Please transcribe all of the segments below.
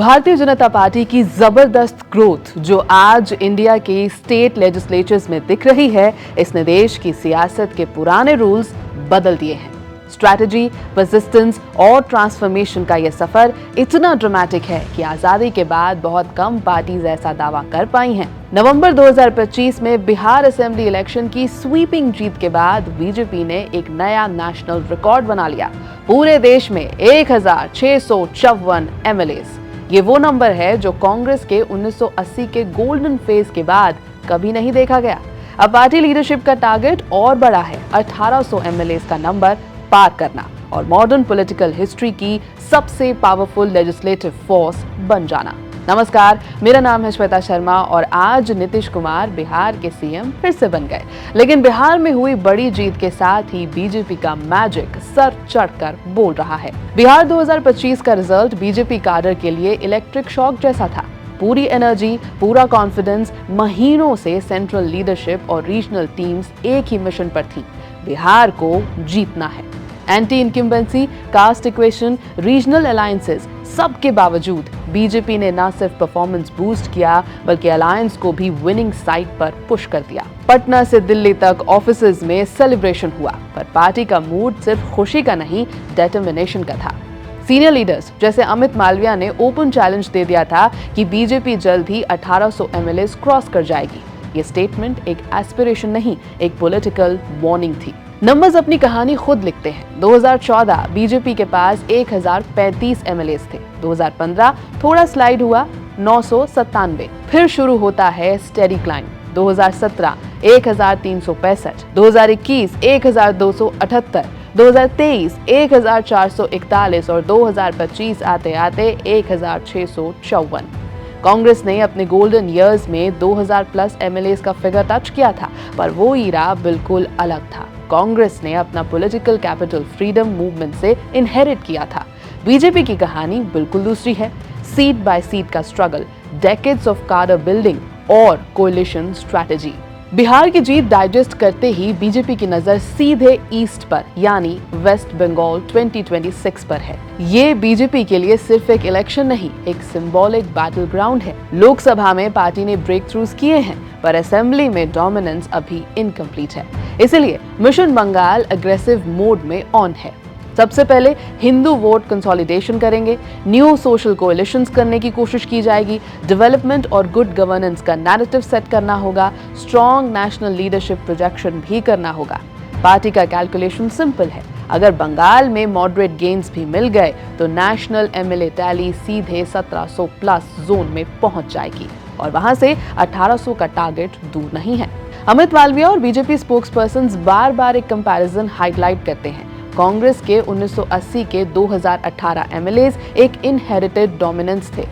Bharatiya Janata party की जबरदस्त growth जो आज इंडिया के स्टेट लेजिस्लेचर्स में दिख रही है, इसने देश की सियासत के पुराने रूल्स बदल दिए हैं। स्ट्रैटेजी, परसिस्टेंस और ट्रांसफॉर्मेशन का यह सफर इतना ड्रामेटिक है कि आजादी के बाद बहुत कम पार्टीज ऐसा दावा कर पाई हैं। नवंबर 2025 में बिहार असेंबली इलेक्शन की स्वीपिंग जीत के बाद बीजेपी ने एक नया नेशनल रिकॉर्ड बना लिया। पूरे देश में 1654 एमएलएस। ये वो नंबर है जो कांग्रेस के 1980 के गोल्डन फेज के बाद कभी नहीं देखा गया। अब पार्टी लीडरशिप का टारगेट और बड़ा है, 1800 एमएलएस का नंबर पार करना और मॉडर्न पॉलिटिकल हिस्ट्री की सबसे पावरफुल लेजिस्लेटिव फोर्स बन जाना। नमस्कार, मेरा नाम है श्वेता शर्मा और आज नीतीश कुमार बिहार के सीएम फिर से बन गए। लेकिन बिहार में हुई बड़ी जीत के साथ ही बीजेपी का मैजिक सर चढ़कर बोल रहा है। बिहार 2025 का रिजल्ट बीजेपी कैडर के लिए इलेक्ट्रिक शॉक जैसा था। पूरी एनर्जी, पूरा कॉन्फिडेंस, महीनों से सेंट्रल लीडरशिप और रीजनल टीम्स एक ही मिशन पर थी, बिहार को जीतना है। Anti incumbency, cast equation, regional alliances, सबके बावजूद बीजेपी ने न सिर्फ परफॉर्मेंस बूस्ट किया बल्कि अलायंस को भी विनिंग साइड पर पुश कर दिया। पटना से दिल्ली तक ऑफिसेज में सेलिब्रेशन हुआ, पर पार्टी का मूड सिर्फ खुशी का नहीं, डिटर्मिनेशन का था। सीनियर लीडर्स जैसे अमित मालविया ने ओपन चैलेंज दे दिया था कि बीजेपी जल्द ही 1800 एमएलएस क्रॉस कर जाएगी। ये स्टेटमेंट एक एस्पिरेशन नहीं, एक पॉलिटिकल वार्निंग थी। नंबर्स अपनी कहानी खुद लिखते हैं। 2014 बीजेपी के पास 1035 एमएलएस थे। 2015 थोड़ा स्लाइड हुआ, 997। फिर शुरू होता है स्टेडी क्लाइंब। 2017 1365, 2021 1278, 2023 1441 और 2025 आते आते 1654। कांग्रेस ने अपने गोल्डन ईयर्स में 2000 प्लस एमएलएस का फिगर टच किया था, पर वो ईरा बिल्कुल अलग था। कांग्रेस ने अपना पॉलिटिकल कैपिटल फ्रीडम मूवमेंट से इनहेरिट किया था। बीजेपी की कहानी बिल्कुल दूसरी है। सीट बाय सीट का स्ट्रगल, डेकेड्स ऑफ कार्डर बिल्डिंग और कोalition स्ट्रैटेजी। बिहार की जीत डाइजेस्ट करते ही बीजेपी की नजर सीधे ईस्ट पर यानी वेस्ट बंगाल 2026 पर है। ये बीजेपी के लिए सिर्फ एक इलेक्शन नहीं, एक सिंबॉलिक बैटल ग्राउंड है। लोकसभा में पार्टी ने ब्रेक थ्रूज किए हैं, पर असेंबली में डोमिनेंस अभी इनकम्प्लीट है। इसलिए मिशन बंगाल अग्रेसिव मोड में ऑन है। सबसे पहले हिंदू वोट कंसोलिडेशन करेंगे, न्यू सोशल कोएलिशंस करने की कोशिश की जाएगी, डेवलपमेंट और गुड गवर्नेंस का नैरेटिव सेट करना होगा, स्ट्रॉन्ग नेशनल लीडरशिप प्रोजेक्शन भी करना होगा। पार्टी का कैलकुलेशन सिंपल है, अगर बंगाल में मॉडरेट गेन्स भी मिल गए तो नेशनल एमएलए टैली सीधे 1700 प्लस जोन में पहुंच जाएगी और वहां से 1800 का टारगेट दूर नहीं है। अमित मालविया और बीजेपी स्पोक्सपर्सन्स बार बार एक कंपैरिजन हाईलाइट करते हैं। कांग्रेस के 1980 के 2018 एमएलएस एक इनहेरिटेड डोमिनेंस थे।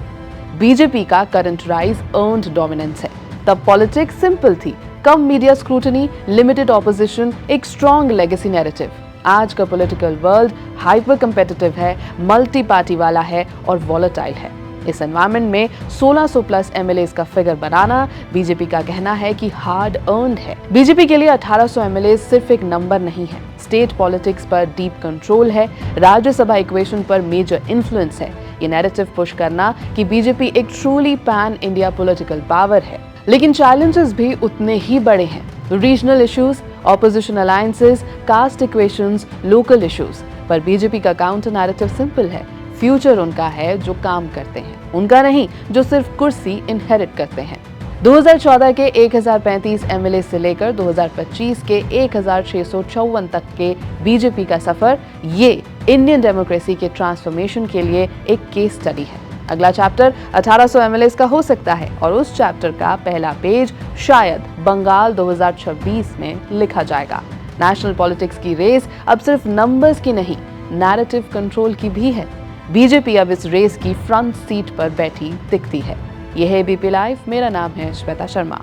बीजेपी का करंट राइज अर्न्ड डोमिनेंस है। तब पॉलिटिक्स सिंपल थी, कम मीडिया स्क्रूटनी, लिमिटेड ऑपोजिशन, एक स्ट्रॉन्ग लेगेसी नैरेटिव। आज का पॉलिटिकल वर्ल्ड हाइपर कंपेटिटिव है, मल्टी पार्टी वाला है और वॉलेटाइल है। इस एनवायरनमेंट में 1600 प्लस एमएलएस का फिगर बनाना बीजेपी का कहना है कि हार्ड अर्न्ड है। बीजेपी के लिए 1800 एमएलएस सिर्फ एक नंबर नहीं है, स्टेट पॉलिटिक्स पर डीप कंट्रोल है, राज्यसभा इक्वेशन पर मेजर इन्फ्लुएंस है। ये नैरेटिव पुश करना कि बीजेपी एक truly pan India political power है। लेकिन चैलेंजेस भी उतने ही बड़े हैं। Regional issues, opposition alliances, cast equations, local issues. पर बीजेपी का काउंटर नैरेटिव सिंपल है, फ्यूचर उनका है जो काम करते हैं, उनका नहीं जो सिर्फ कुर्सी इनहेरिट करते हैं। 2014 के 1035 एमएलए से लेकर 2025 के 1654 तक के बीजेपी का सफर, ये इंडियन डेमोक्रेसी के ट्रांसफॉर्मेशन के लिए एक केस स्टडी है। अगला चैप्टर 1800 एमएलए का हो सकता है और उस चैप्टर का पहला पेज शायद बंगाल 2026 में लिखा जाएगा। नेशनल पॉलिटिक्स की रेस अब सिर्फ नंबर्स की नहीं, नैरेटिव कंट्रोल की भी है। बीजेपी अब इस रेस की फ्रंट सीट पर बैठी दिखती है। यह है एबीपी लाइव, मेरा नाम है श्वेता शर्मा।